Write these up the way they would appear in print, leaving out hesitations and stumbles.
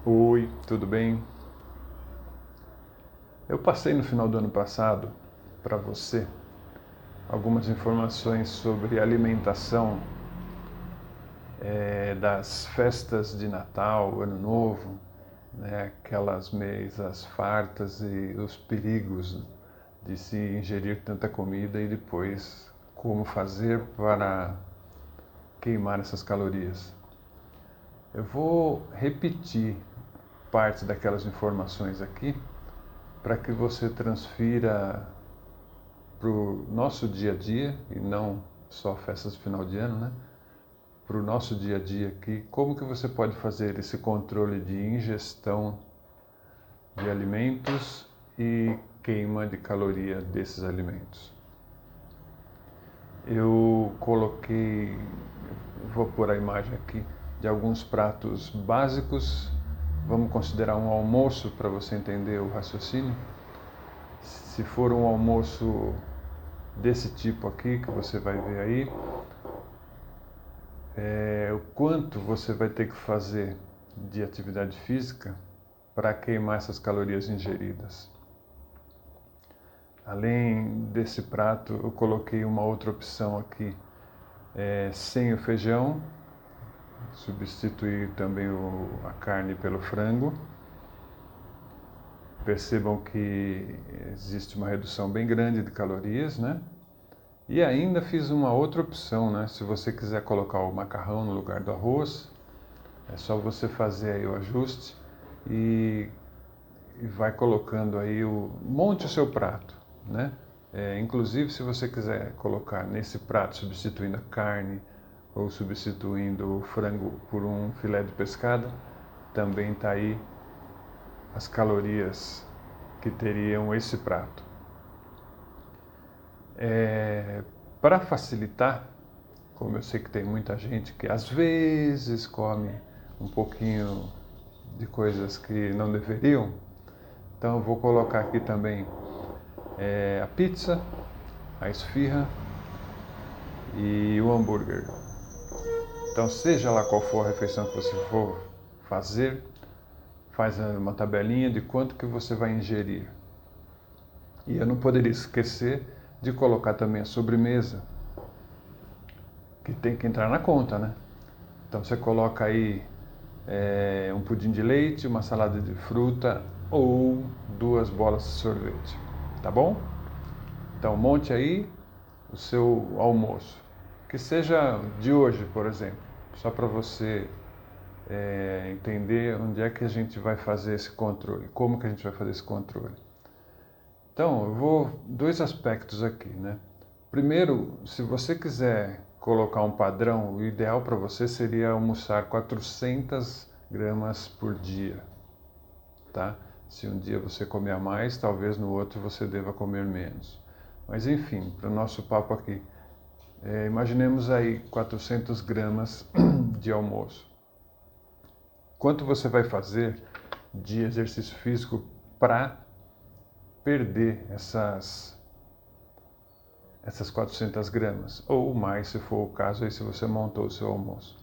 Oi, tudo bem? Eu passei no final do ano passado para você algumas informações sobre alimentação das festas de Natal, Ano Novo, né, aquelas mesas fartas e os perigos de se ingerir tanta comida e depois como fazer para queimar essas calorias. Eu vou repetir parte daquelas informações aqui para que você transfira para o nosso dia a dia, e não só festas de final de ano, né? Para o nosso dia a dia aqui, como que você pode fazer esse controle de ingestão de alimentos e queima de caloria desses alimentos. Eu coloquei, vou pôr a imagem aqui, de alguns pratos básicos. Vamos considerar um almoço para você entender o raciocínio. Se for um almoço desse tipo aqui, que você vai ver aí, o quanto você vai ter que fazer de atividade física para queimar essas calorias ingeridas. Além desse prato, eu coloquei uma outra opção aqui, sem o feijão, substituir também a carne pelo frango. Percebam que existe uma redução bem grande de calorias, né? E ainda fiz uma outra opção, né? Se você quiser colocar o macarrão no lugar do arroz, é só você fazer aí o ajuste e vai colocando aí monte o seu prato, né? Inclusive, se você quiser colocar nesse prato substituindo a carne ou substituindo o frango por um filé de pescada, também está aí as calorias que teriam esse prato. Para facilitar, como eu sei que tem muita gente que às vezes come um pouquinho de coisas que não deveriam, então eu vou colocar aqui também a pizza, a esfirra e o hambúrguer. Então, seja lá qual for a refeição que você for fazer, faz uma tabelinha de quanto que você vai ingerir. E eu não poderia esquecer de colocar também a sobremesa, que tem que entrar na conta, né? Então você coloca aí um pudim de leite, uma salada de fruta ou 2 bolas de sorvete, tá bom? Então monte aí o seu almoço, que seja de hoje, por exemplo, só para você entender onde é que a gente vai fazer esse controle, como que a gente vai fazer esse controle. Então, eu vou 2 aspectos aqui, né? Primeiro, se você quiser colocar um padrão, o ideal para você seria almoçar 400 gramas por dia, tá? Se um dia você comer mais, talvez no outro você deva comer menos. Mas enfim, para o nosso papo aqui, imaginemos aí 400 gramas de almoço. Quanto você vai fazer de exercício físico para perder essas 400 gramas? Ou mais, se for o caso, aí se você montou o seu almoço.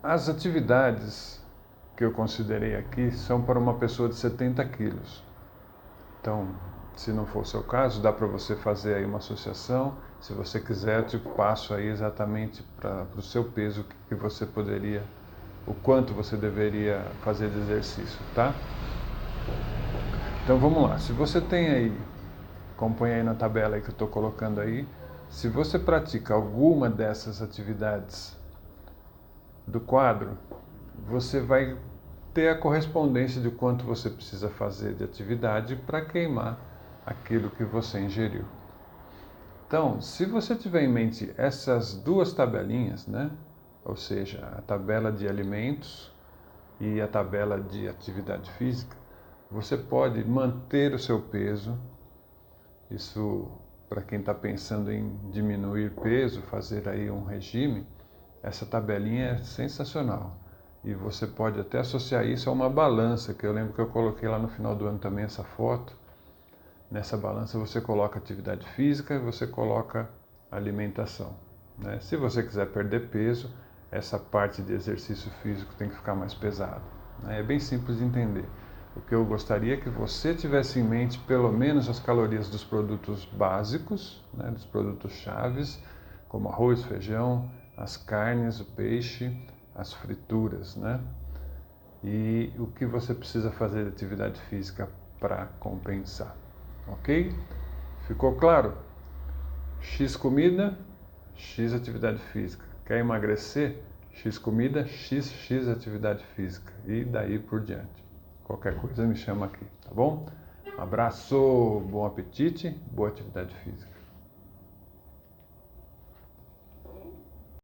As atividades que eu considerei aqui são para uma pessoa de 70 quilos. Então, se não for o seu caso, dá para você fazer aí uma associação. Se você quiser, eu te passo aí exatamente para o seu peso que você poderia, o quanto você deveria fazer de exercício, tá? Então vamos lá. Se você tem aí, acompanha aí na tabela aí que eu estou colocando aí, se você pratica alguma dessas atividades do quadro, você vai ter a correspondência de quanto você precisa fazer de atividade para queimar aquilo que você ingeriu. Então, se você tiver em mente essas 2 tabelinhas, né? Ou seja, a tabela de alimentos e a tabela de atividade física, você pode manter o seu peso. Isso, para quem está pensando em diminuir peso, fazer aí um regime, essa tabelinha é sensacional. E você pode até associar isso a uma balança, que eu lembro que eu coloquei lá no final do ano também essa foto. Nessa balança você coloca atividade física e você coloca alimentação, né? Se você quiser perder peso, essa parte de exercício físico tem que ficar mais pesada. É bem simples de entender. O que eu gostaria é que você tivesse em mente pelo menos as calorias dos produtos básicos, né, dos produtos chaves, como arroz, feijão, as carnes, o peixe, as frituras, né? E o que você precisa fazer de atividade física para compensar, ok? Ficou claro? X comida, X atividade física. Quer emagrecer? X comida, X atividade física. E daí por diante. Qualquer coisa me chama aqui, tá bom? Abraço, bom apetite, boa atividade física.